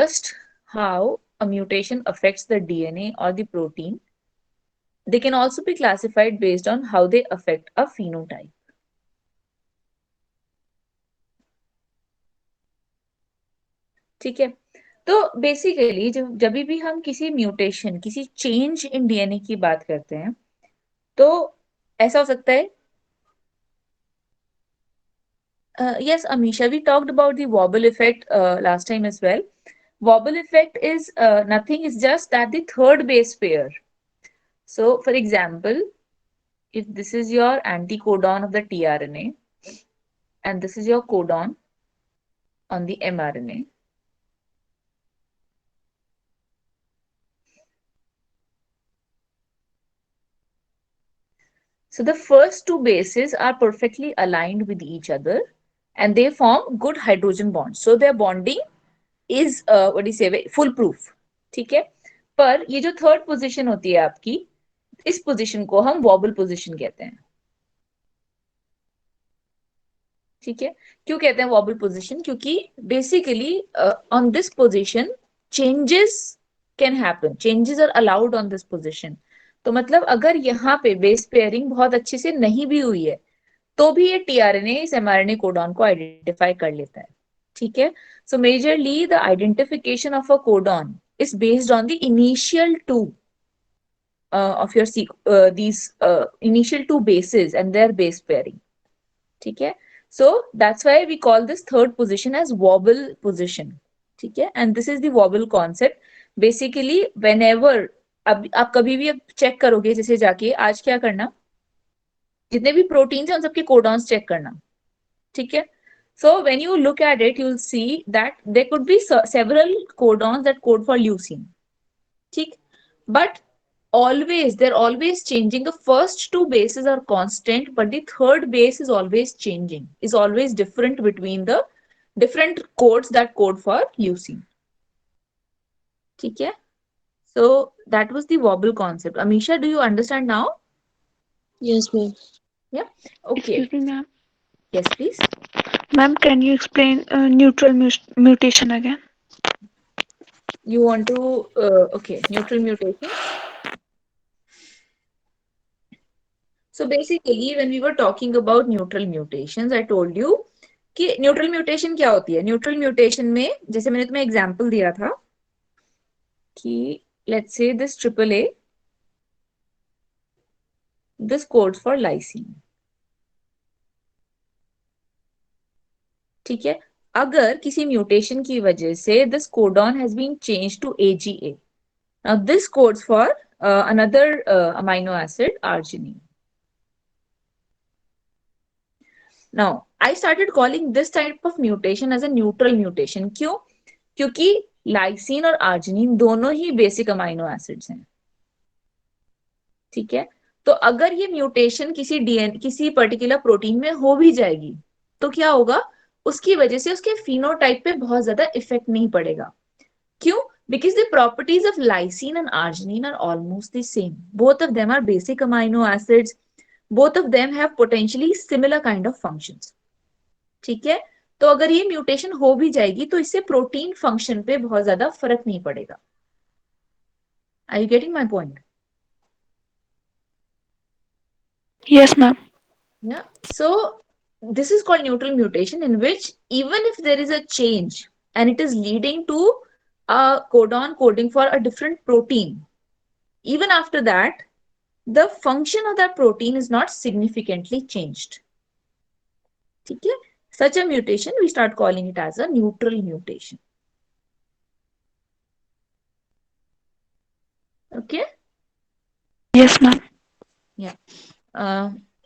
just how a mutation affects the DNA or the protein, they can also be classified based on how they affect a phenotype. ठीक है, तो basically जब भी हम किसी mutation, किसी चेंज इन डीएनए की बात करते हैं, तो ऐसा हो सकता है. Yes, Amisha, we talked about the wobble effect last time as well. Wobble effect is nothing, it's just that the third base pair. So, for example, if this is your anticodon of the tRNA and this is your codon on the mRNA, so the first two bases are perfectly aligned with each other and they form good hydrogen bonds. So their bonding is what do you say, foolproof. ठीक है, पर ये जो third position होती है आपकी, इस position को हम वॉबल पोजीशन कहते हैं. ठीक है, क्यों कहते हैं वॉबल पोजीशन? क्योंकि basically on this position changes can happen, changes are allowed on this position. तो मतलब अगर यहाँ पे बेस पेयरिंग बहुत अच्छे से नहीं भी हुई है तो भी ये टीआरएनए इस एमआरएनए कोडॉन को आइडेंटिफाई कर लेता है. ठीक है, so majorly the identification of a codon is based on the initial two of your these initial two bases and their base pairing. ठीक है, so that's why we call this third position as wobble position. ठीक है, and this is the wobble concept. Basically whenever अब आप कभी भी अब check करोगे, जैसे जाके आज क्या करना, जितने भी प्रोटीन्स हैं उन सबके कोडॉन्स चेक करना. ठीक है, so when you look at it you'll see that there could be several codons that code for leucine. ठीक, but always they're always changing. The first two bases are constant but the third base is always changing, is always different between the different codes that code for leucine. ठीक है, so that was the wobble concept. Amisha, do you understand now? Yes, ma'am. Yeah, okay. Excuse me, ma'am. Yes, please. Ma'am, can you explain neutral mutation again? You want to okay, neutral mutation. So basically when we were talking about neutral mutations, I told you कि neutral mutation क्या होती है. Neutral mutation में जैसे मैंने तुम्हें example दिया था कि let's say this triple A, this codes for lysine. ठीक है, अगर किसी म्यूटेशन की वजह से this codon has been change to AGA, now this codes for another amino acid arginine. Now I started calling this type of mutation as a neutral mutation. क्यों? क्योंकि lysine और आर्जिनिन दोनों ही बेसिक अमाइनो एसिड्स हैं. ठीक है, तो अगर ये म्यूटेशन किसी डीएन किसी पर्टिकुलर प्रोटीन में हो भी जाएगी तो क्या होगा, उसकी वजह से उसके फिनोटाइप पे बहुत ज्यादा इफेक्ट नहीं पड़ेगा. क्यों? Because the properties of lysine and arginine are almost the same. Both of them are basic amino acids, both of them have potentially similar kind of functions. ठीक है, तो अगर ये म्यूटेशन हो भी जाएगी तो इससे प्रोटीन फंक्शन पे बहुत ज्यादा फर्क नहीं पड़ेगा. Are you getting my point? Yes, ma'am. Yeah, so this is called neutral mutation, in which even if there is a change and it is leading to a codon coding for a different protein, even after that the function of that protein is not significantly changed. ठीक है, such a mutation we start calling it as a neutral mutation. Okay. Yes, ma'am. Yeah.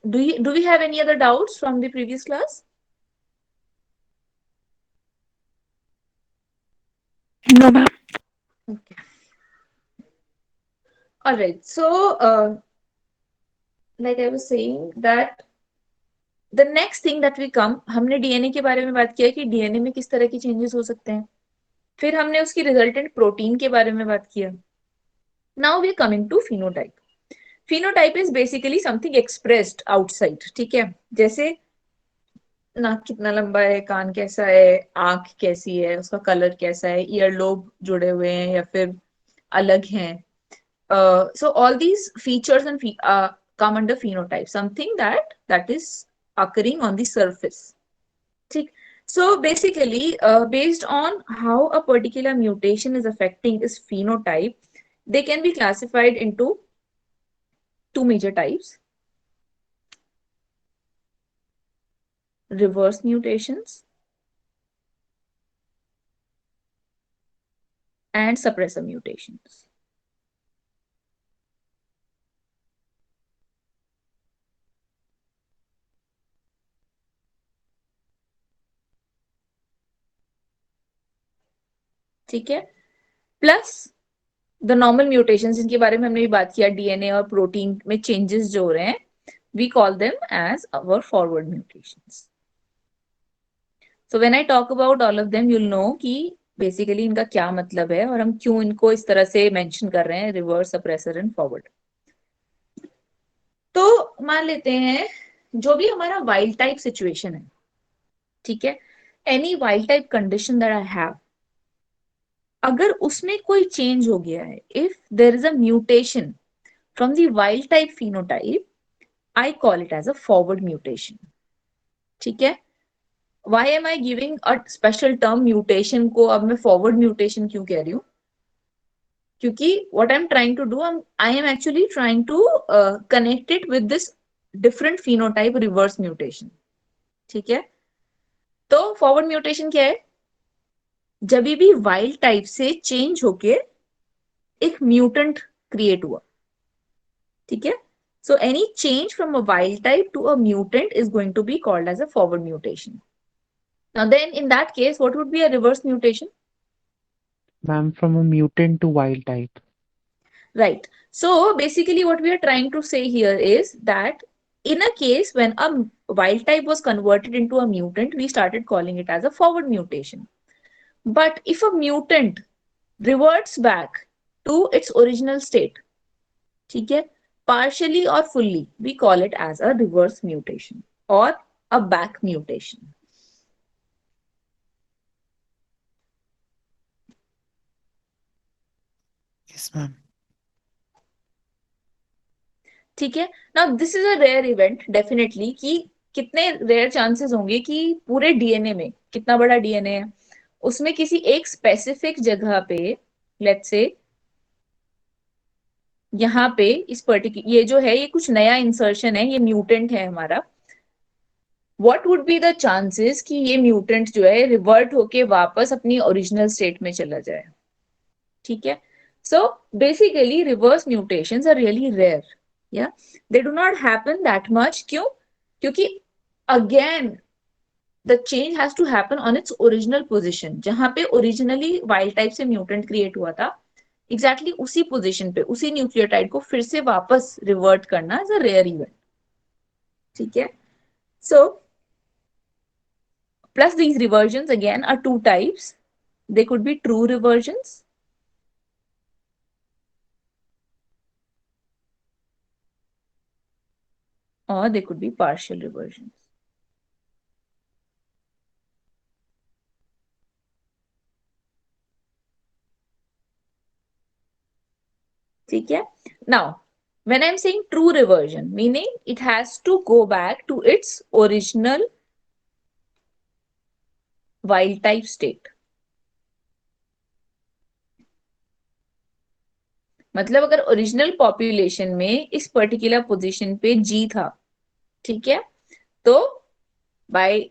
Do we have any other doubts from the previous class? No, ma'am. Okay. All right. So, like I was saying that the next thing that we come, हमने DNA के बारे में बात किया कि DNA में किस तरह की चेंजेस हो सकते हैं. फिर हमने उसकी रिजल्टेंट प्रोटीन के बारे में बात किया. Now we are coming to phenotype. Phenotype is basically something expressed outside. ठीक है, जैसे नाक कितना लंबा है, कान कैसा है, आंख कैसी है, उसका कलर कैसा है, ईयर लोब जुड़े हुए हैं या फिर अलग हैं. So all these features and come under phenotype, something that is occurring on the surface. ठीक. So basically, based on how a particular mutation is affecting its phenotype, they can be classified into two major types: reverse mutations and suppressor mutations. ठीक है. Plus the normal mutation, जिनके बारे में हमने भी बात किया, डीएनए और प्रोटीन में चेंजेस जो हो रहे हैं, we call them as our forward mutations. So when I talk about all of them, you'll know कि बेसिकली इनका क्या मतलब है और हम क्यों इनको इस तरह से मेंशन कर रहे हैं, रिवर्स, सप्रेसर एंड फॉरवर्ड. तो मान लेते हैं जो भी हमारा वाइल्ड टाइप सिचुएशन है, ठीक है, any wild type condition that I have, अगर उसमें कोई चेंज हो गया है, if there is a mutation from the wild type phenotype, I call it as a forward mutation. ठीक है. Why am I giving a special term mutation को अब मैं forward mutation क्यों कह रही हूँ? क्योंकि what I'm trying to do, I am actually trying to connect it with this different phenotype reverse mutation. ठीक है. तो forward mutation क्या है? जब भी wild type से change होके एक mutant create हुआ. ठीक है. So any change from a wild type to a mutant is going to be called as a forward mutation. Now then, in that case, what would be a reverse mutation? Ma'am, from a mutant to wild type. Right. So basically what we are trying to say here is that in a case when a wild type was converted into a mutant, we started calling it as a forward mutation. But if a mutant reverts back to its original state, ठीक है, partially or fully, we call it as a reverse mutation or a back mutation. Yes, ma'am. ठीक है. Now this is a rare event definitely, कि कितने rare chances होंगे कि पूरे DNA में, कितना बड़ा डीएनए है, उसमें किसी एक स्पेसिफिक जगह पे, लेट्स से यहाँ पे इस पर्टिकुलर, ये जो है ये कुछ नया इंसर्शन है, ये म्यूटेंट है हमारा. What would be the chances कि ये म्यूटेंट जो है रिवर्ट होके वापस अपनी ओरिजिनल स्टेट में चला जाए. ठीक है. So basically reverse mutations are really rare. या they do not happen that much. क्यों? क्योंकि again the change has to happen on its original position. जहां पे ओरिजिनली वाइल्ड टाइप से म्यूटेंट क्रिएट हुआ था, एग्जैक्टली उसी पोजीशन पे उसी न्यूक्लियोटाइड को फिर से वापस रिवर्ट करना इज अ रेयर इवेंट. ठीक है. सो plus these reversions again are two types. They could be true reversions or they could be partial reversions. ठीक है. Now, when I'm saying true reversion, meaning it has to go back to its original wild type state. मतलब अगर original population में इस particular position पे जी था, ठीक है, तो bye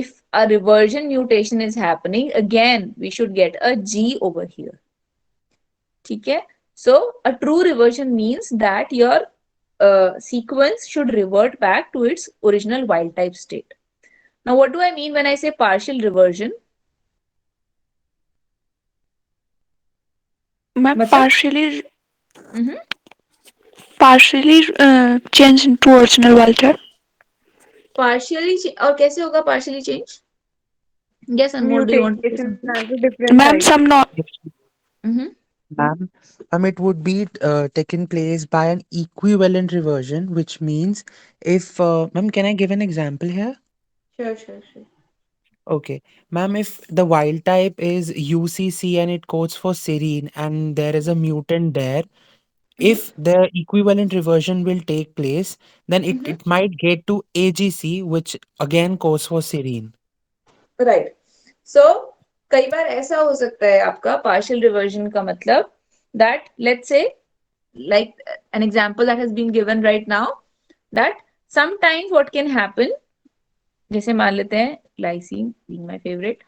if a reversion mutation is happening, again we should get a G over here. ठीक है. So a true reversion means that your sequence should revert back to its original wild type state. Now what do I mean when I say partial reversion? Ma'am, मतलब partially changed into original Walter. partially और कैसे होगा partially change? Yes, Anmol, do you want to say Mutation something? has a different Ma'am, side. some not. Mm-hmm. Ma'am, it would be taken place by an equivalent reversion, which means if, ma'am, can I give an example here? Sure. Okay, ma'am, if the wild type is UCC and it codes for serine and there is a mutant there, Mm-hmm. if the equivalent reversion will take place, then Mm-hmm. it might get to AGC, which again codes for serine. Right so कई बार ऐसा हो सकता है आपका partial reversion का मतलब that let's say like an example that has been given right now that sometimes what can happen जैसे मान लेते हैं लाइसिन being my favorite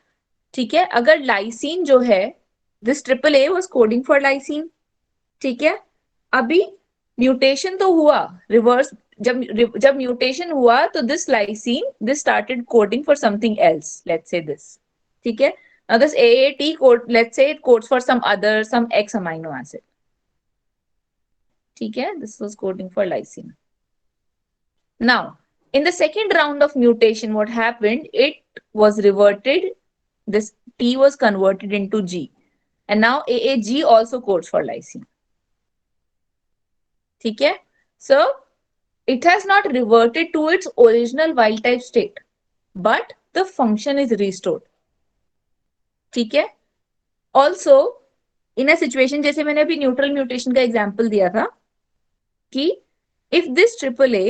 ठीक है अगर लाइसिन जो है this triple A was coding for lysine ठीक है अभी म्यूटेशन तो हुआ रिवर्स जब म्यूटेशन हुआ तो this lysine this started coding for something else let's say this ठीक है now this AAT code let's say it codes for some other some X amino acid ठीक है this was coding for lysine now in the second round of mutation what happened it was reverted this T was converted into G and now AAG also codes for lysine ठीक है so it has not reverted to its original wild type state but the function is restored ठीक है also in a situation जैसे मैंने अभी neutral mutation का example दिया था कि if this triple A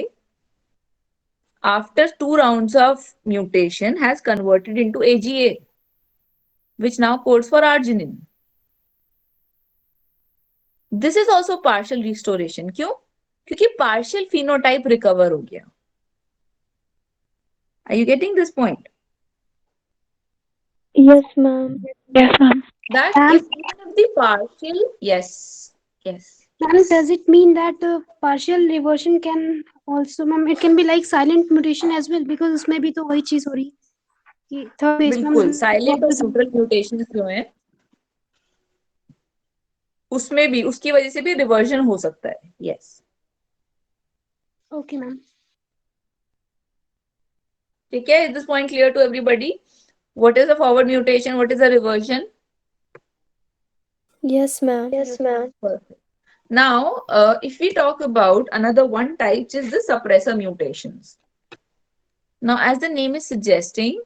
after 2 rounds of mutation has converted into AGA which now codes for arginine this is also partial restoration क्यों क्योंकि partial phenotype recover हो गया are you getting this point Yes, ma'am. Yes, ma'am. that Ma'am, if even if the partial yes ma'am, does it mean that partial reversion can also, ma'am, it can be like silent mutation as well because उसमें भी तो वही चीज हो रही है कि third page में बिल्कुल हम साइलेंट और न्यूट्रल म्यूटेशन जो है उसमें भी उसकी वजह से भी रिवर्जन हो सकता है यस ओके मैम ठीक है is this point clear to everybody what is a forward mutation what is a reversion yes ma'am perfect now if we talk about another one type which is the suppressor mutations now as the name is suggesting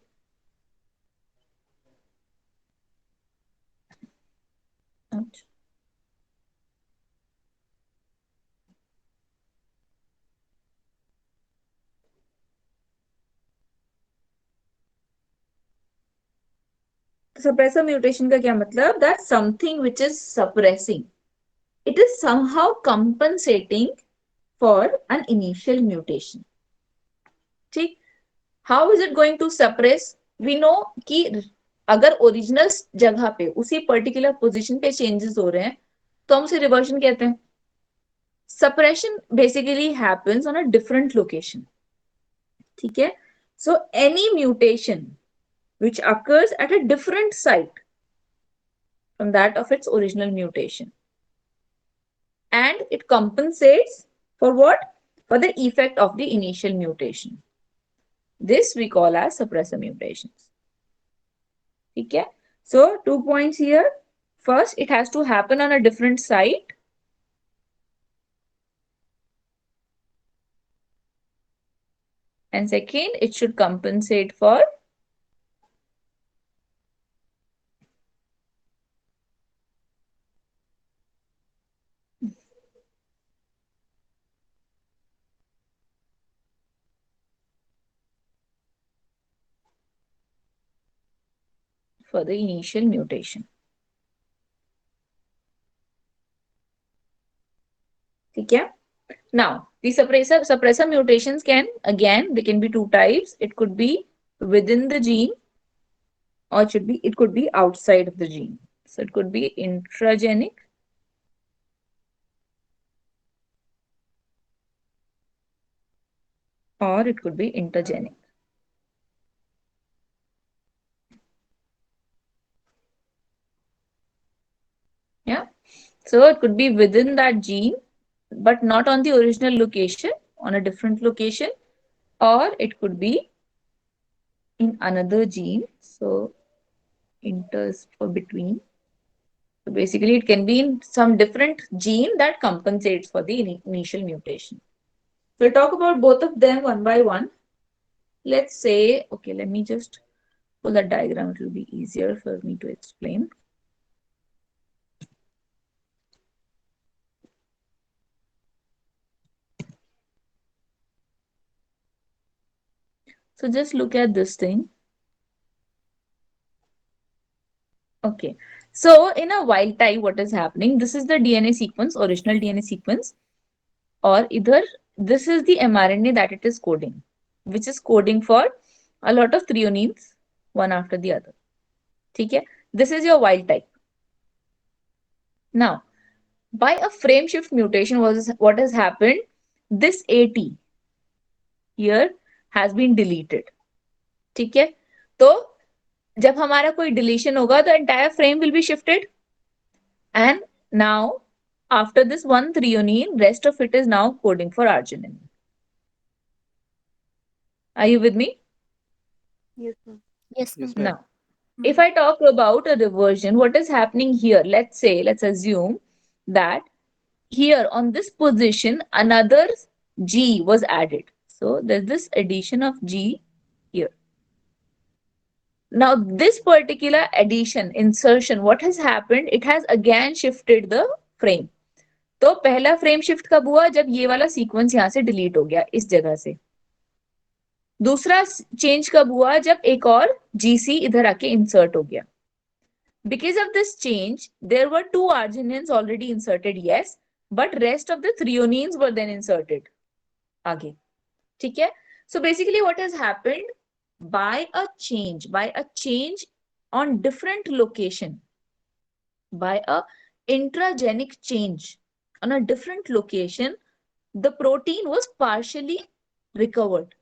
suppressor mutation का क्या मतलब that something which is suppressing it is somehow compensating for an initial mutation ठीक how is it going to suppress we know कि अगर original जगह पे उसी particular position पे चेंजेस हो रहे हैं तो हम उसे रिवर्जन कहते हैं suppression basically happens on a different location ठीक है so any mutation which occurs at a different site from that of its original mutation and it compensates for what for the effect of the initial mutation this we call as suppressor mutations ठीक है so 2 points here first it has to happen on a different site and second it should compensate for the initial mutation ठीक है now the suppressor mutations can again they can be two types it could be within the gene or it could be outside of the gene so it could be intragenic or it could be intergenic yeah so it could be within that gene but not on the original location on a different location or it could be in another gene so inters for between so basically it can be in some different gene that compensates for the initial mutation. We'll talk about both of them one by one. let's say, okay, let me just pull that diagram. It will be easier for me to explain. So just look at this thing. Okay. So in a wild type, what is happening? This is the DNA sequence, original DNA sequence, or either this is the mRNA that it is coding, which is coding for a lot of threonines, one after the other. Okay? This is your wild type. Now, by a frame shift mutation, what has happened? This AT here has been deleted. ठीक है? तो जब हमारा कोई deletion होगा, the entire frame will be shifted. And now, after this one threonine, rest of it is now coding for arginine. Are you with me? Yes, ma'am. Yes, Yes, ma'am. ma'am. Now, if I talk about a reversion, what is happening here? Let's assume that here on this position, another G was added. So there's this addition of G here. Now, this particular addition, insertion, what has happened? It has again shifted the frame. तो पहला frame shift कब हुआ? जब ये वाला sequence यहां से delete हो गया इस जगह से. दूसरा चेंज कब हुआ? जब एक और जीसी इधर आके इंसर्ट हो गया. Because of this change, there were two arginines already inserted, yes, but rest of the threonines were then inserted. आगे. ठीक है? So basically what has happened? By a change on different location, by a intragenic change on a different location, the protein was partially recovered.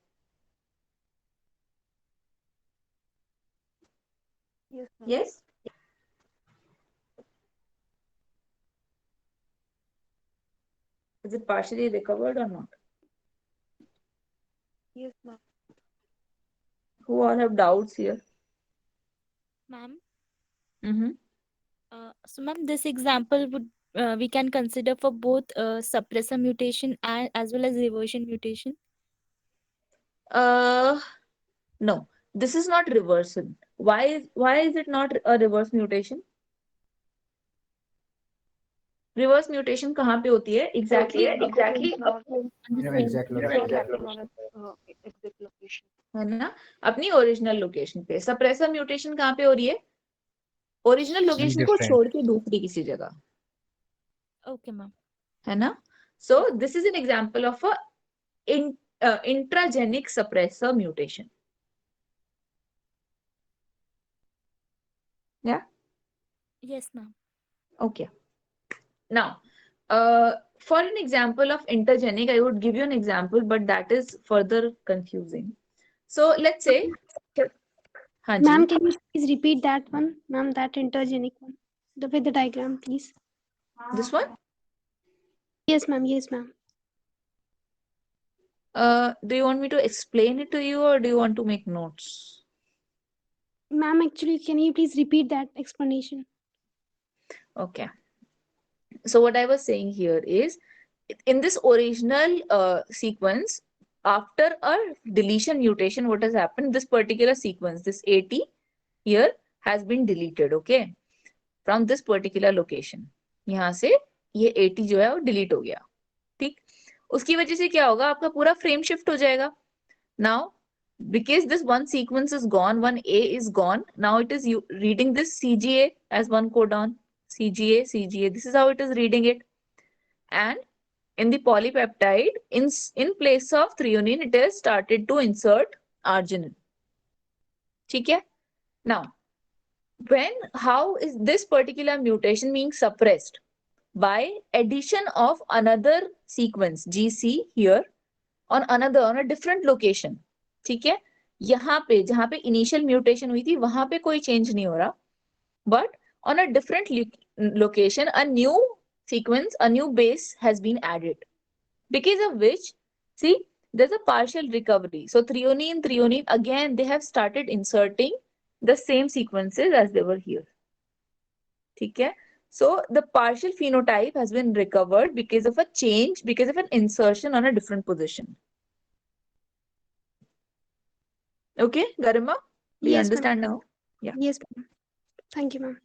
Yes, ma'am. Yes? Is it partially recovered or not? Yes, ma'am. Who all have doubts here? Ma'am, Mm-hmm. so ma'am, this example would we can consider for both suppressor mutation and as well as reversion mutation. No, this is not reversal. Why is it not a reverse mutation? Reverse mutation कहाँ पे होती है? Exactly. Exactly. On the Yeah, same exact location. location. Exactly on a exact location. है ना? अपनी original location पे. Suppressor mutation कहाँ पे हो रही है? ओरिजिनल लोकेशन को different. छोड़ के दूसरी किसी जगह. Okay, ma'am. है ना? So this is an example of a intragenic suppressor mutation. Yeah. Yes, ma'am. Okay. Now, for an example of intergenic, I would give you an example, but that is further confusing. So let's say, हाँ जी. Ma'am, can you please repeat that one? Ma'am, that intergenic one. With the diagram, please. This one. Yes, ma'am. Yes, ma'am. Do you want me to explain it to you or do you want to make notes? Ma'am, actually, can you please repeat that explanation? Okay. So what I was saying here is, in this original sequence, after a deletion mutation, what has happened? This particular sequence, this AT here has been deleted, okay, from this particular location. यहाँ से ये AT जो है वो delete हो गया. ठीक? उसकी वजह से क्या होगा? आपका पूरा frame shift हो जाएगा. Now, because this one sequence is gone, one A is gone, now it is reading this CGA as one codon. CGA. This is how it is reading it. And in the polypeptide, in place of threonine, it has started to insert arginine. ठीक है? Now, how is this particular mutation being suppressed? By addition of another sequence, GC here, on a different location. ठीक है? यहाँ पे जहाँ पे initial mutation हुई थी वहां पे कोई change नहीं हो रहा, but on a different location, a new sequence, a new base has been added, because of which, see, there's a partial recovery. So threonine, again, they have started inserting the same sequences as they were here. Okay? So the partial phenotype has been recovered because of a change, because of an insertion on a different position. Okay, Garima, do you Yes, ma'am. understand now? Yeah. Yes, ma'am. Thank you, ma'am.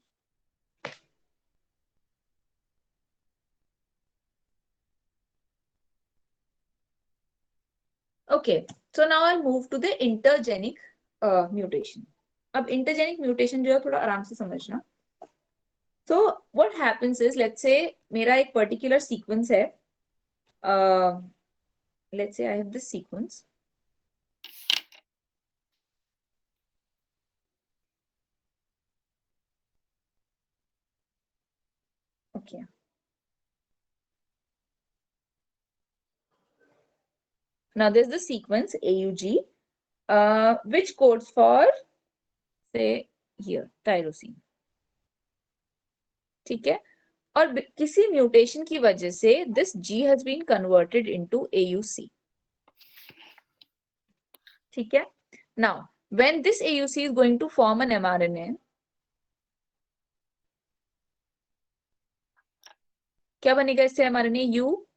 Okay, so now I'll move to the intergenic mutation. अब intergenic mutation जो है थोड़ा आराम से समझना. So what happens is, let's say मेरा एक particular sequence है. Let's say I have this sequence. Okay. Now there's the sequence AUG, which codes for, say, here, tyrosine. ठीक है? और किसी म्यूटेशन की वजह से this G has been converted into AUC. ठीक है? Now, when this AUC is going to form an mRNA, क्या बनेगा इससे mRNA? U,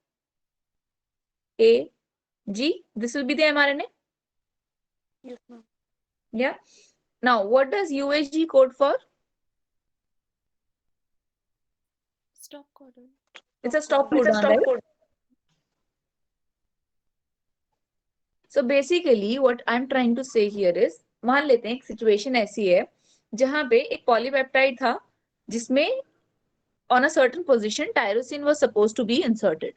A, G. This will be the mRNA. Yes, ma'am. Yeah. Now, what does UAG code for? Stop codon. It's a stop It's a codon, stop right? code. So basically, what I'm trying to say here is, मान लेते हैं एक situation ऐसी है जहां पे एक polypeptide था जिसमें on a certain position tyrosine was supposed to be inserted,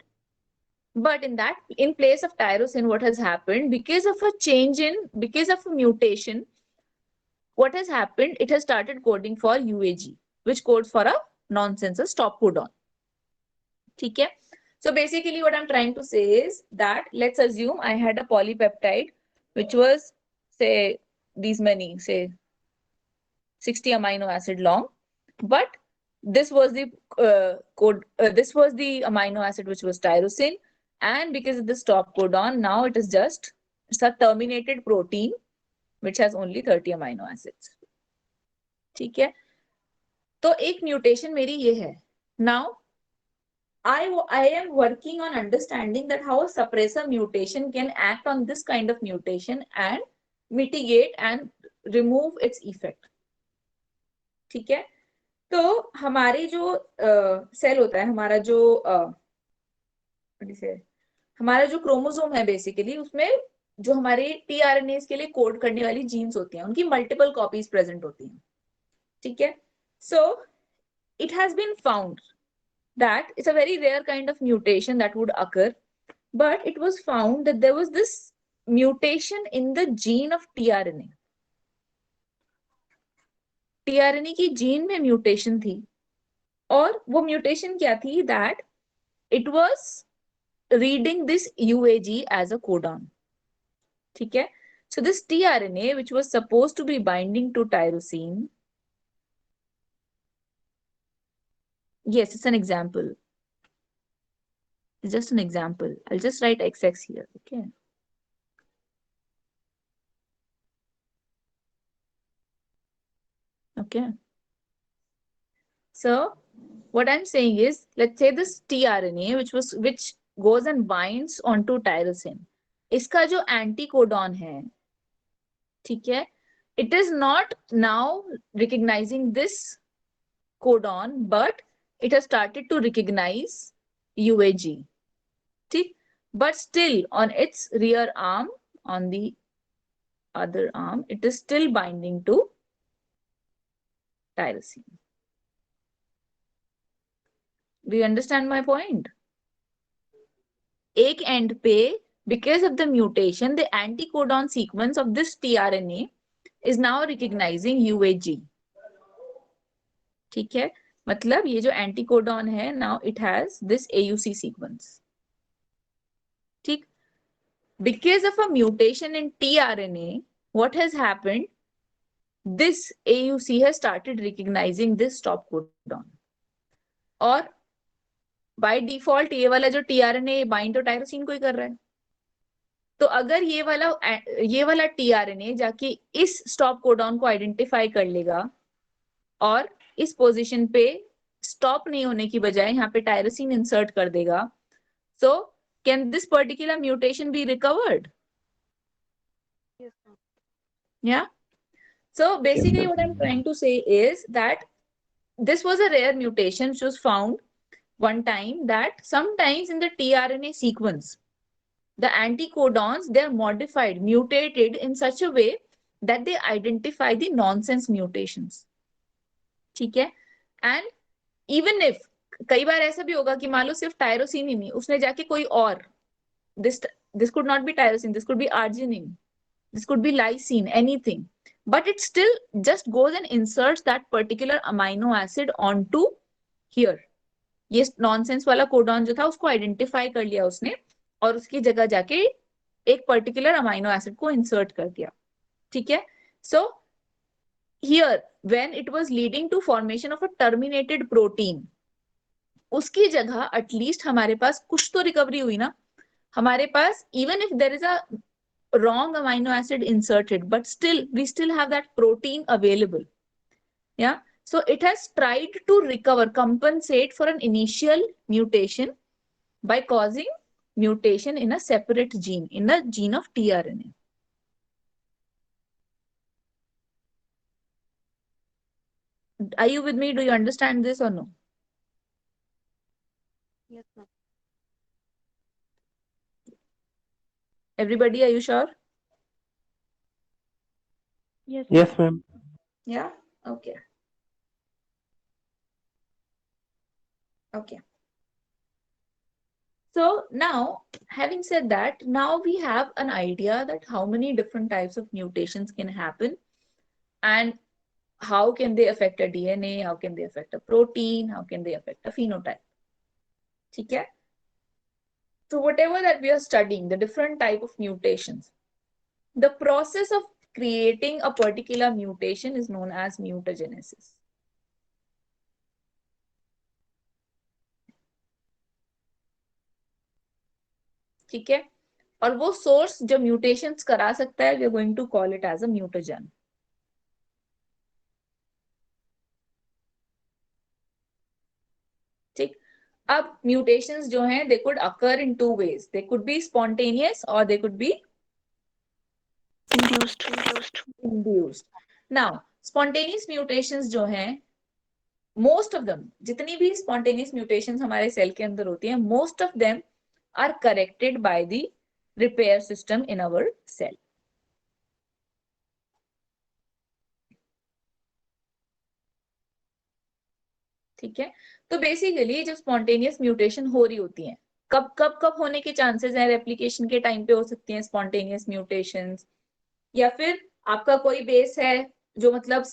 but in place of tyrosine, what has happened, because of a mutation, what has happened, it has started coding for UAG, which codes for a nonsense, a stop codon. ठीक है? So basically what I'm trying to say is that let's assume I had a polypeptide which was, say, these many, say 60 amino acid long, but this was the this was the amino acid which was tyrosine, and because of the stop codon, now it's a terminated protein which has only 30 amino acids. ठीक है? तो एक mutation मेरी ये है. Now I am working on understanding that how a suppressor mutation can act on this kind of mutation and mitigate and remove its effect. ठीक है? तो हमारे जो सेल होता है, हमारा जो क्रोमोसोम है बेसिकली, उसमें जो हमारे टीआरएनएस के लिए कोड करने वाली जीन्स होती हैं, उनकी मल्टीपल कॉपीज प्रेजेंट होती हैं. ठीक है? So it has been found that it's a very rare kind of mutation that would occur, but it was found that there was this mutation in the gene of tRNA. tRNA की gene में mutation थी, और वो mutation क्या थी, that it was reading this UAG as a codon. ठीक है? So this tRNA, which was supposed to be binding to tyrosine, yes, it's an example. It's just an example. I'll just write XX here. Okay. Okay. So what I'm saying is, let's say this tRNA, which goes and binds onto tyrosine, इसका जो anticodon है, ठीक है, it is not now recognizing this codon, but it has started to recognize UAG. ठीक? But still on its rear arm, on the other arm, it is still binding to tyrosine. Do you understand my point? एक end पे, because of the mutation, the anticodon sequence of this tRNA is now recognizing UAG. ठीक है? मतलब ये जो anticodon है, now it has this AUC sequence. ठीक? Because of a mutation in tRNA, what has happened? This AUC has started recognizing this stop codon. और by default ये वाला जो tRNA bind तो टायरोसिन को ही कर रहा है. तो अगर ये वाला tRNA जाके इस स्टॉप कोडॉन को आइडेंटिफाई कर लेगा और इस पोजीशन पे स्टॉप नहीं होने की बजाय यहाँ पे टायरोसिन इंसर्ट कर देगा, so can this particular mutation be recovered? Yes, ma'am. Yeah. So basically what I'm trying to say is that this was a rare mutation which was found one time, that sometimes in the tRNA sequence, the anticodons, they are modified, mutated in such a way that they identify the nonsense mutations. ठीक है? And even if कई बार ऐसा भी होगा कि मान लो सिर्फ tyrosine ही नहीं, उसने जाके कोई और, this could not be tyrosine, this could be arginine, this could be lysine, anything, but it still just goes and inserts that particular amino acid onto here. ये नॉनसेंस वाला कोडॉन जो था उसको आइडेंटिफाई कर लिया उसने, और उसकी जगह जाके एक पर्टिकुलर अमाइनो एसिड को इंसर्ट कर दिया. ठीक है? So here when it was leading to formation of a terminated protein, उसकी जगह एटलीस्ट हमारे पास कुछ तो रिकवरी हुई ना. हमारे पास even if there is a wrong amino acid inserted, but still we still have that protein available. Yeah. So it has tried to recover, compensate for an initial mutation by causing mutation in a separate gene, in the gene of tRNA. Are you with me? Do you understand this or no? Yes, ma'am. Everybody, are you sure? Yes. Yes, ma'am. Yeah. Okay. Okay. So now, having said that, now we have an idea that how many different types of mutations can happen and how can they affect a DNA, how can they affect a protein, how can they affect a phenotype. Okay? So whatever that we are studying, the different type of mutations, the process of creating a particular mutation is known as mutagenesis. ठीक है? और वो source जो mutations करा सकता है, we are going to call it as a mutagen. ठीक? अब mutations जो हैं, they could occur in two ways. They could be spontaneous or they could be induced. Now, spontaneous mutations जो हैं, most of them, जितनी भी spontaneous mutations हमारे cell के अंदर होती हैं, most of them are corrected by the repair system in our cell. ठीक है? तो बेसिकली जब स्पॉन्टेनियस म्यूटेशन हो रही होती है, कब होने के चांसेस हैं? रेप्लिकेशन के टाइम पे हो सकती हैं स्पॉन्टेनियस म्यूटेशंस, या फिर आपका कोई बेस है जो मतलब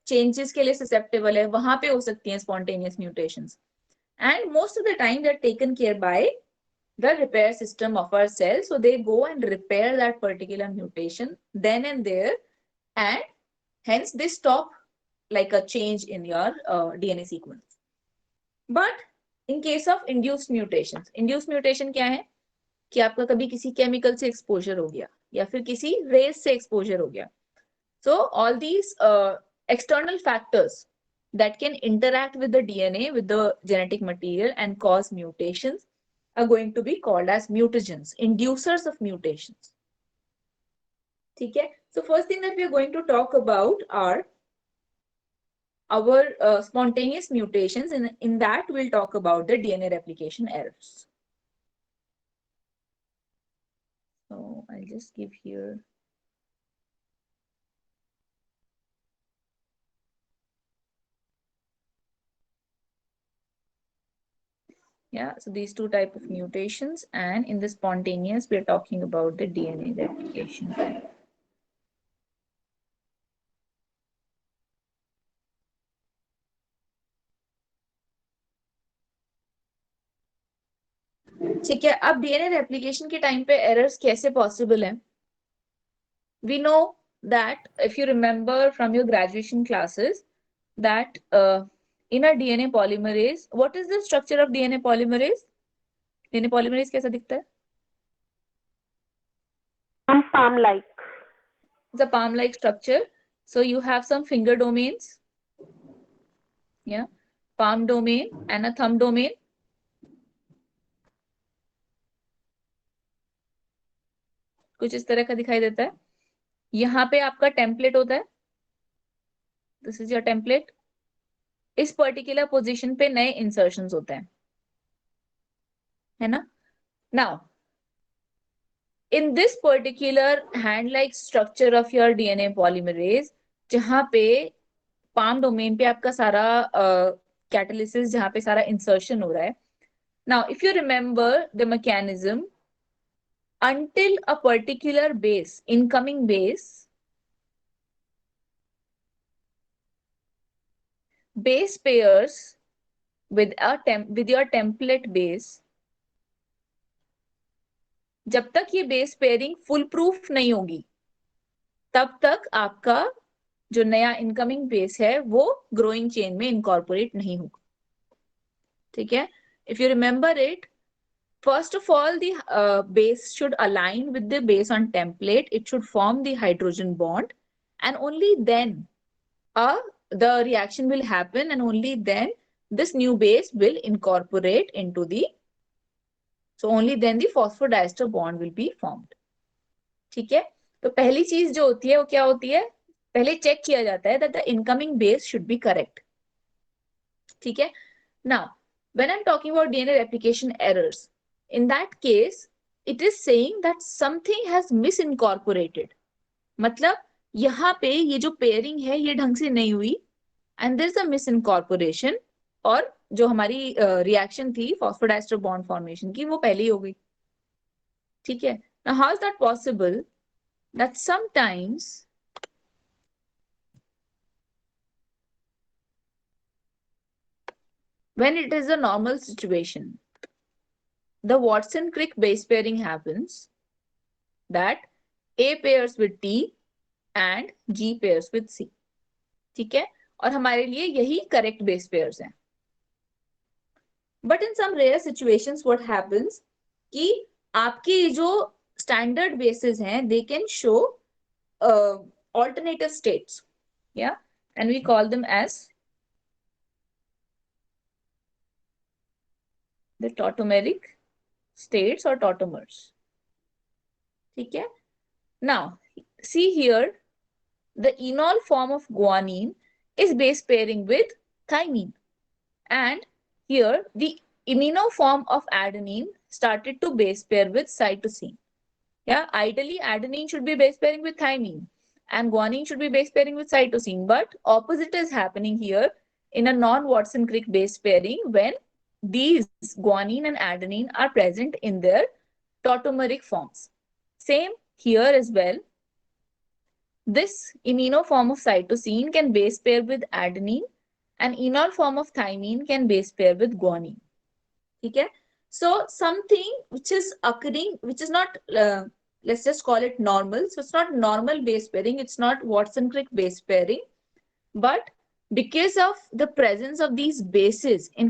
चेंजेस के लिए ससेप्टेबल है, वहां पे हो सकती हैं spontaneous mutations. And most of the time they are taken care by the repair system of our cells, so they go and repair that particular mutation then and there, and hence they stop like a change in your DNA sequence. But in case of induced mutations, induced mutation क्या है कि आपका कभी किसी chemical से exposure हो गया या फिर किसी रेस से एक्सपोजर हो गया. So all these external factors that can interact with the DNA, with the genetic material and cause mutations are going to be called as mutagens, inducers of mutations. ठीक है? So first thing that we are going to talk about are our spontaneous mutations. In that we'll talk about the DNA replication errors. So I'll just give here. Yeah, so these two type of mutations, and in the spontaneous, we're talking about the DNA replication. ठीक है? अब DNA replication के time पे errors कैसे possible हैं? We know that if you remember from your graduation classes that in a DNA polymerase, what is the structure of DNA polymerase? DNA polymerase कैसा दिखता है? Palm-like. It's a palm-like structure. So you have some finger domains, yeah, palm domain and a thumb domain. कुछ इस तरह का दिखाई देता है. यहाँ पे आपका टेम्पलेट होता है, दिस इज योर टेम्पलेट। इस पर्टिकुलर पोजीशन पे नए इंसर्शंस होते हैं, है ना। Now in this particular hand like structure of your DNA polymerase, जहां पे पाम डोमेन पे आपका सारा कैटालिसिस, जहां पे सारा इंसर्शन हो रहा है। Now if you remember the mechanism, until a particular base, incoming base pairs with with your template base, जब तक ये बेस पेयरिंग फुल प्रूफ नहीं होगी तब तक आपका जो नया इनकमिंग बेस है वो ग्रोइंग चेन में इनकॉर्पोरेट नहीं होगा, ठीक है। If you remember it, first of all the base should align with the base on template, it should form the hydrogen bond, and only then the reaction will happen, and only then this new base will incorporate into the, so only then the phosphodiester bond will be formed, ठीक है। तो पहली चीज जो होती है वो क्या होती है, पहले चेक किया जाता है that the incoming base should be correct, ठीक है। Now when I'm talking about DNA replication errors, in that case it is saying that something has misincorporated, मतलब यहाँ पे ये जो पेयरिंग है ये ढंग से नहीं हुई, and there is a misincorporation, और जो हमारी रिएक्शन थी फॉस्फोडाइस्टर बॉन्ड फॉर्मेशन की वो पहले ही हो गई, ठीक है। Now how is that possible, that sometimes when it is a normal situation, the Watson-Crick base pairing happens that A pairs with T and G pairs with C, ठीक है, और हमारे लिए यही करेक्ट बेस पेयर्स हैं। But in some rare situations what happens कि आपके जो स्टैंडर्ड बेसिस हैं they can show alternative states, yeah, and we call them as the tautomeric states or tautomers, ठीक है। Now see here, the enol form of guanine is base pairing with thymine, and here the imino form of adenine started to base pair with cytosine. Yeah, ideally adenine should be base pairing with thymine and guanine should be base pairing with cytosine, but opposite is happening here in a non-Watson-Crick base pairing when these guanine and adenine are present in their tautomeric forms. Same here as well. This imino form of cytosine can base pair with adenine and enol form of thymine can base pair with guanine. Okay? So something which is occurring, which is not, let's just call it normal. So it's not normal base pairing, it's not Watson-Crick base pairing, but because of the presence of these bases in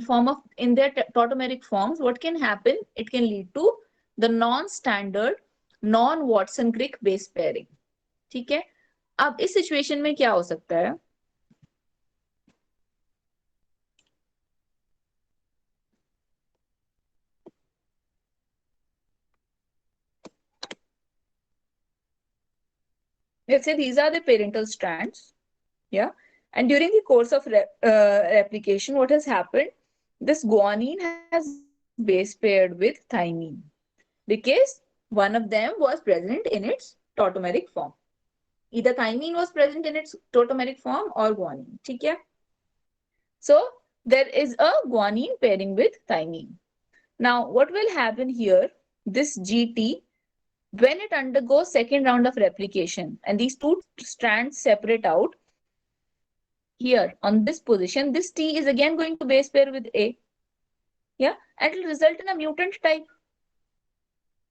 their tautomeric forms, what can happen? It can lead to the non-standard, non-Watson-Crick base pairing. ठीक है, अब इस situation में क्या हो सकता है, let's say these are the parental strands, yeah, and during the course of replication, what has happened, this guanine has base paired with thymine because one of them was present in its tautomeric form. Either thymine was present in its tautomeric form or guanine, ठीक है। So there is a guanine pairing with thymine. Now what will happen here, this GT, when it undergoes second round of replication and these two strands separate out, here on this position, this T is again going to base pair with A, yeah, and it will result in a mutant type.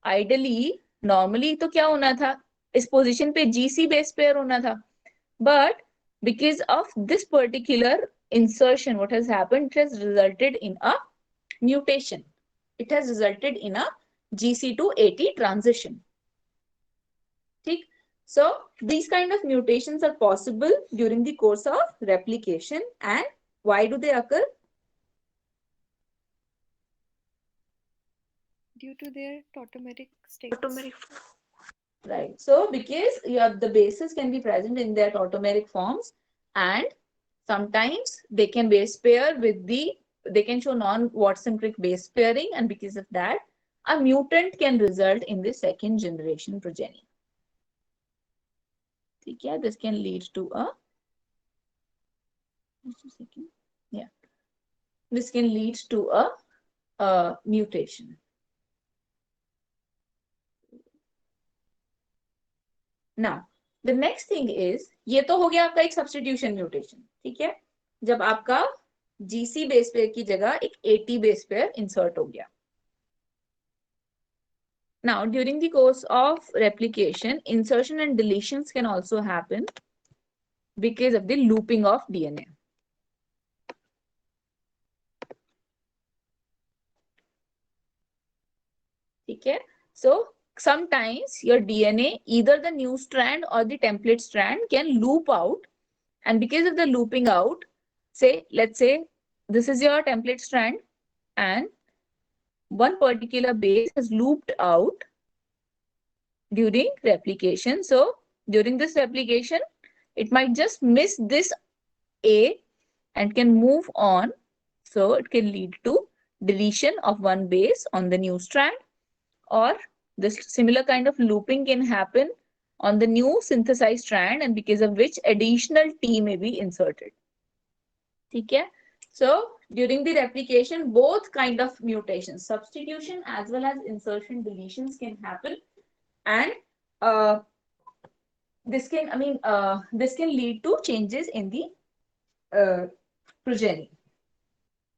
Ideally, normally तो क्या होना था, इस position पे GC base pair होना था, but because of this particular insertion, what has happened, it has resulted in a mutation. It has resulted in a GC to AT transition. ठीक, so these kind of mutations are possible during the course of replication, and why do they occur? Due to their tautomeric states. Right. So because the bases can be present in their tautomeric forms, and sometimes they can base pair with they can show non-Watson-Crick base pairing, and because of that, a mutant can result in the second generation progeny. Okay, this can lead to a just a second. Yeah, this can lead to a mutation. Now, the next thing is, ये तो हो गया आपका एक substitution mutation, ठीक है? जब आपका GC base pair की जगह एक AT base pair insert हो गया. Now, during the course of replication, insertion and deletions can also happen because of the looping of DNA. Okay, so sometimes your DNA, either the new strand or the template strand, can loop out, and because of the looping out, let's say this is your template strand and one particular base has looped out during replication. So during this replication, it might just miss this A and can move on. So it can lead to deletion of one base on the new strand, or this similar kind of looping can happen on the new synthesized strand, and because of which additional T may be inserted. Okay? So during the replication, both kind of mutations, substitution as well as insertion deletions can happen, and this can lead to changes in the progeny.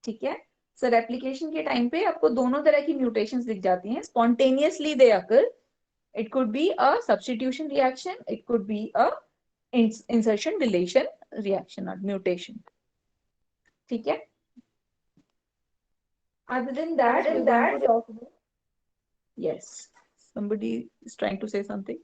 ठीक है? So replication के time पे आपको दोनों तरह की mutations दिख जाती हैं. Spontaneously they occur. It could be a substitution reaction. It could be a insertion deletion reaction or mutation. ठीक है? Other than that, we're going to talk about. Yes. Somebody is trying to say something.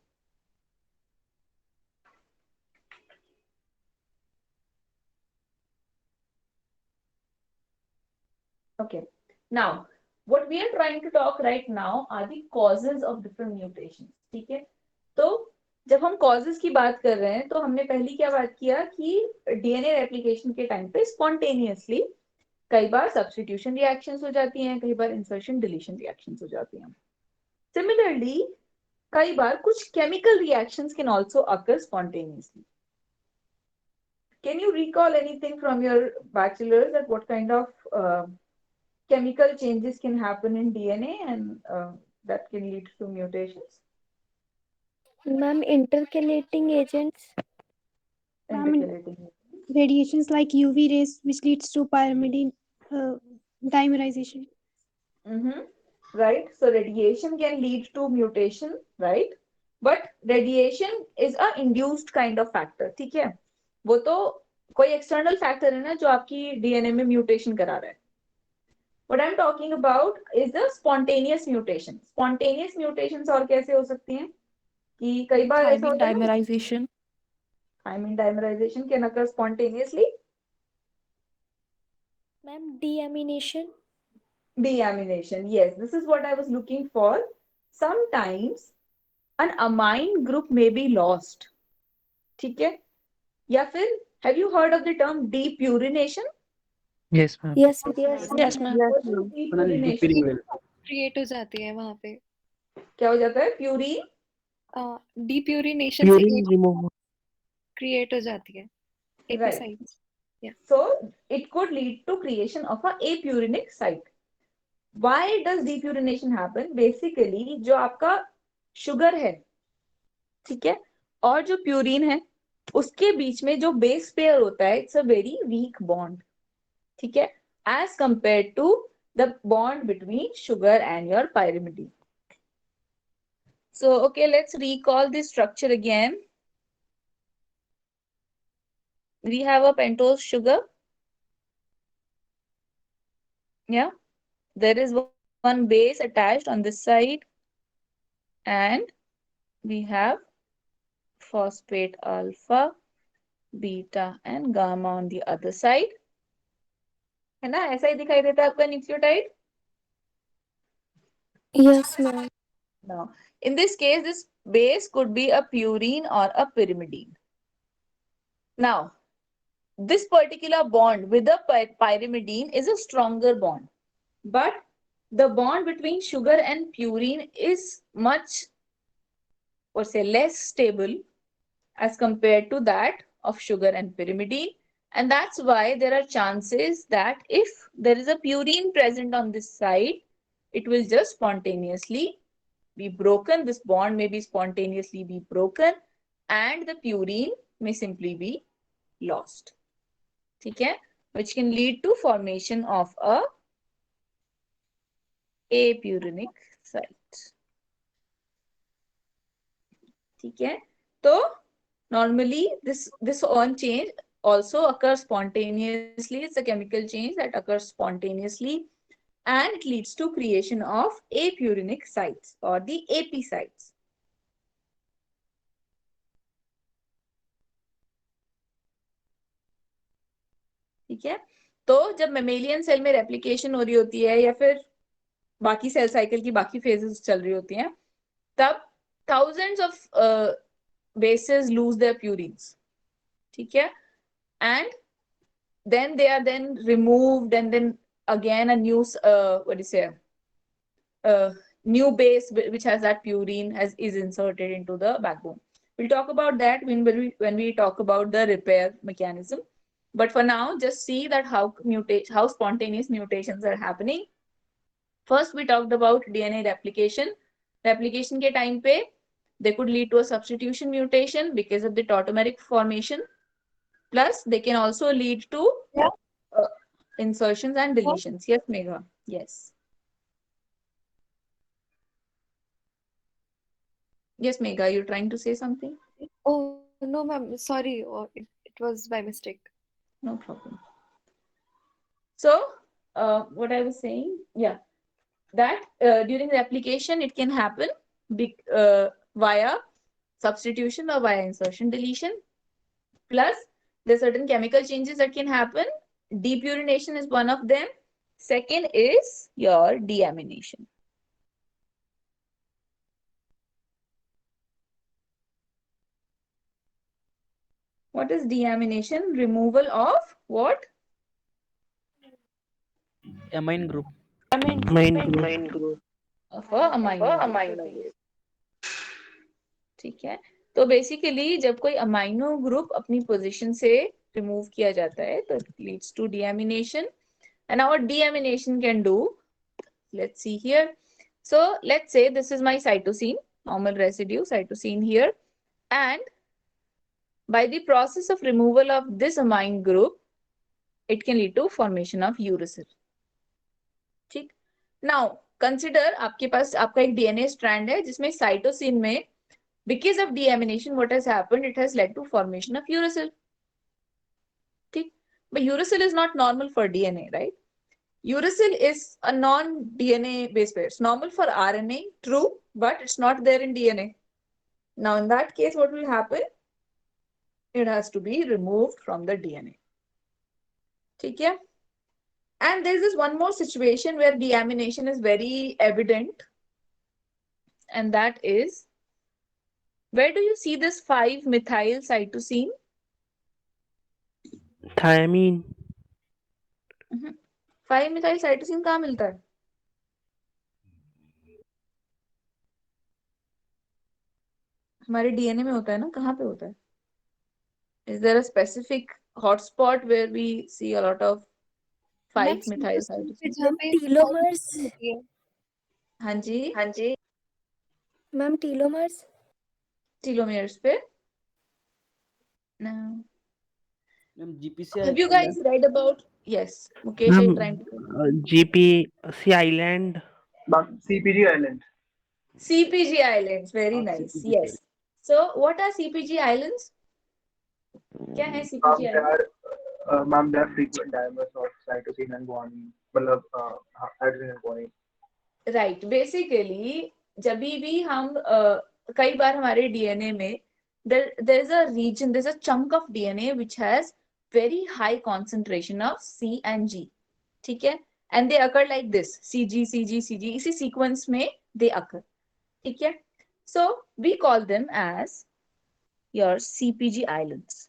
Okay. Now, what we are trying to talk right now are the causes of different mutations. ठीक है? तो जब हम causes की बात कर रहे हैं, तो हमने पहली क्या बात किया कि DNA replication के टाइम पे spontaneously कई बार substitution reactions हो जाती हैं, कई बार insertion deletion reactions हो जाती हैं. Similarly, कई बार कुछ chemical reactions can also occur spontaneously. Can you recall anything from your bachelor's that what kind of chemical changes can happen in DNA and that can lead to mutations? Ma'am, intercalating agents. Intercalating. Radiations like UV rays, which leads to pyrimidine dimerization. Right. So radiation can lead to mutation, right? But radiation is a induced kind of factor. ठीक है? वो तो कोई external factor है ना जो आपकी DNA में mutation करा रहा है. What I'm talking about is the spontaneous mutation. Spontaneous mutations और कैसे हो सकती हैं? कि कई बार ऐसा होता है ना, Dimerization. thymine dimerization can occur spontaneously. Ma'am, deamination. Deamination, yes, this is what I was looking for. Sometimes an amine group may be lost. ठीक है? या फिर have you heard of the term depurination? Yes, ma'am. Yes, yes. Yes, ma'am. What is depurination? Create हो जाती है वहां पे क्या हो जाता है? Purine? डीप्यूरिनेशन से Purine removal. क्रिएट हो जाती है Right. एपिसाइट्स So it could lead to creation of a apurinic site. Why does depurination happen? Basically, जो आपका sugar है, ठीक है, और जो purine है, उसके बीच में जो base pair होता है, it's a very weak bond. ठीक है, as compared to the bond between sugar and your pyrimidine. So, okay, let's recall this structure again. We have a pentose sugar. Yeah, there is one base attached on this side, and we have phosphate alpha, beta, and gamma on the other side. है ना? ऐसा ही दिखाई देता है आपका nucleotide. Yes, ma'am. Now, in this case, this base could be a purine or a pyrimidine. Now, this particular bond with the pyrimidine is a stronger bond, but the bond between sugar and purine is much, or say, less stable as compared to that of sugar and pyrimidine. And that's why there are chances that if there is a purine present on this side, it will just spontaneously be broken. This bond may be spontaneously be broken and the purine may simply be lost. Okay? Which can lead to formation of a apurinic site. Okay? So normally this on change also occurs spontaneously. It's a chemical change that occurs spontaneously and it leads to creation of apurinic sites or the AP sites. ठीक है, तो जब mammalian cell में replication हो रही होती है या फिर बाकी सेल साइकिल की बाकी फेजेस चल रही होती हैं, तब thousands of bases lose their purines. ठीक है, and then they are then removed and then again a new what do you say, new base which has that purine is inserted into the backbone. We'll talk about that when we talk about the repair mechanism. But for now, just see that how spontaneous mutations are happening. First, we talked about DNA replication. Replication के time पे they could lead to a substitution mutation because of the tautomeric formation. Plus, they can also lead to insertions and deletions. Yes, Megha. Yes. Yes, Megha, you're trying to say something? Oh, no, ma'am. Sorry. Oh, it was by mistake. No problem. So, what I was saying, yeah, that during replication, it can happen via substitution or via insertion deletion. Plus, there are certain chemical changes that can happen. Depurination is one of them. Second is your deamination. What is deamination? Removal of what? amine group. Amine group. Of a amino group. ठीक है, तो basically जब कोई amino group अपनी position से remove किया जाता है तो it leads to deamination. And our deamination can do, let's see here. So let's say this is my cytosine, normal residue cytosine here, and by the process of removal of this amine group, it can lead to formation of uracil. ठीक, now consider आपके पास आपका एक DNA strand है जिसमें cytosine में because of deamination what has happened, it has led to formation of uracil. ठीक, but uracil is not normal for DNA, right? Uracil is a non-DNA base pair. It's normal for RNA, true, but it's not there in DNA. Now in that case, what will happen? It has to be removed from the DNA. ठीक है? And there's this one more situation where deamination is very evident, and that is, where do you see this 5-methyl cytosine? Thiamine. 5-methyl cytosine कहाँ मिलता है? हमारे DNA में होता है ना, कहाँ पे होता है? Is there a specific hotspot where we see a lot of 5-methyl cytosine? जहाँ पे टीलोमर्स होती है। हाँ जी, मैम टीलोमर्स telomeres पे. No. Ma'am, GPC Have you guys read about? Yes, Mukesh, are you trying to? GPC Island. CPG Island. CPG islands, very nice. CPG Yes. So, what are CPG islands? क्या है CPG islands? Ma'am, there are frequent dimers of cytosine and guanine, मतलब hydrogen and guanine. Right. Basically, जब भी हम कई बार हमारे DNA में there's a region, there's a chunk of DNA which has very high concentration of C and G. ठीक है? And they occur like this, CG, CG, CG. इसी sequence में they occur. ठीक है? So we call them as your CPG islands.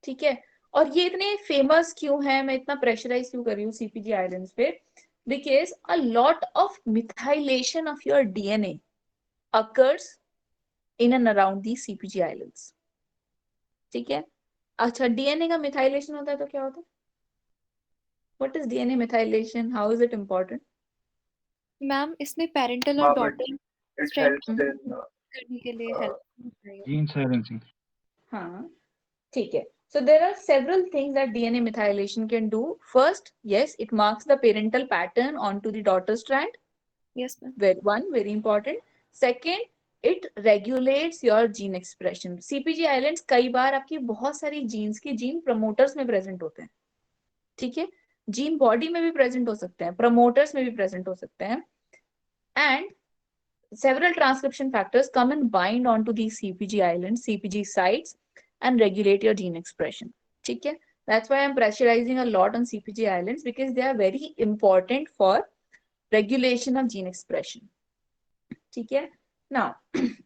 ठीक है, और ये इतने फेमस क्यों है, मैं इतना प्रेशराइज क्यों कर रही हूँ सीपीजी आइलैंड्स पे, because a lot of methylation of your DNA occurs in and around these CPG islands. ठीक है, अच्छा डीएनए का मिथाइलेशन होता है तो क्या होता है? What is DNA methylation? How is it important? Ma'am इसमें पेरेंटल और But daughter it strand helps in करने के लिए हेल्प है। Gene silencing. हाँ, ठीक है. So there are several things that DNA methylation can do. First, yes, it marks the parental pattern onto the daughter strand. Yes ma'am. Very important. Second, it regulates your gene expression. CPG islands कई बार आपकी बहुत सारी genes के gene promoters में present होते हैं. ठीक है, gene body में भी present हो सकते हैं, promoters में भी present हो सकते हैं, and several transcription factors come and bind onto these CPG islands, CPG sites, and regulate your gene expression. ठीक है, that's why I'm pressurizing a lot on CPG islands because they are very important for regulation of gene expression. ठीक है, now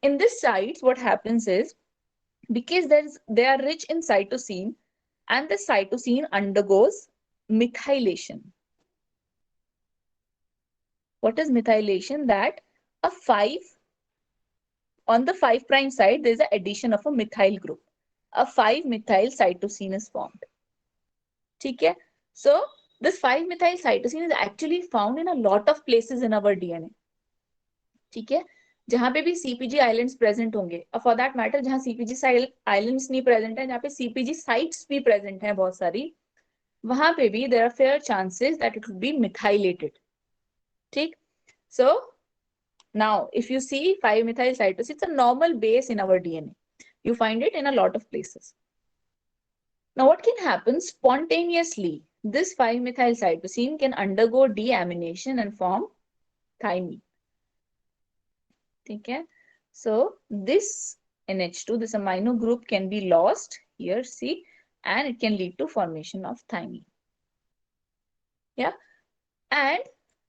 in this sites what happens is because they are rich in cytosine and the cytosine undergoes methylation. What is methylation? That a 5 on the 5' side there is an addition of a methyl group. A 5-methyl cytosine is formed. ठीक है, so this 5-methyl cytosine is actually found in a lot of places in our DNA. ठीक है, जहां पे भी सीपीजी islands present होंगे, और for that matter जहां सीपीजी आइलैंड्स नहीं प्रेजेंट है, जहां पे सीपीजी साइट्स भी प्रेजेंट है बहुत सारी, वहां पे भी there are fair chances that it will be methylated. ठीक, so now if you see 5-methyl cytosine, it's a normal base in our DNA. You find it in a lot of places. Now what can happen spontaneously? This 5-methyl cytosine can undergo deamination and form thymine. ठीक है, so this NH2, this amino group can be lost here, see, and it can lead to formation of thymine. Yeah, and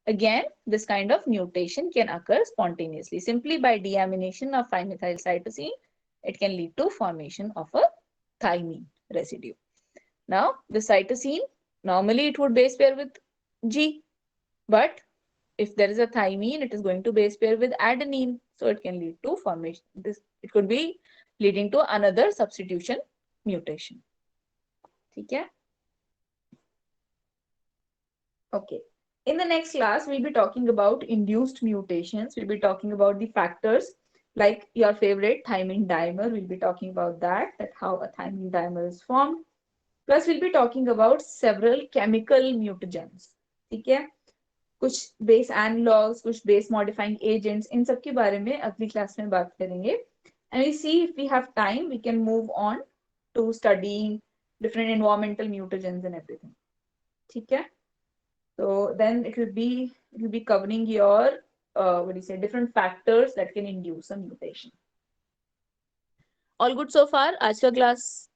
again this kind of mutation can occur spontaneously simply by deamination of 5-methyl cytosine. It can lead to formation of a thymine residue. Now the cytosine, normally it would base pair with G, but if there is a thymine, it is going to base pair with adenine, so it can lead to formation. It could be leading to another substitution mutation. ठीक है, okay. In the next class, we'll be talking about induced mutations. We'll be talking about the factors like your favorite thymine dimer. We'll be talking about that how a thymine dimer is formed. Plus, we'll be talking about several chemical mutagens. ठीक है, कुछ base analogs, कुछ base modifying agents, इन सब के बारे में अगली क्लास में बात करेंगे. And we see if we have time we can move on to studying different environmental mutagens and everything. ठीक है, so then it will be covering your what do you say, different factors that can induce a mutation. All good so far? आज का class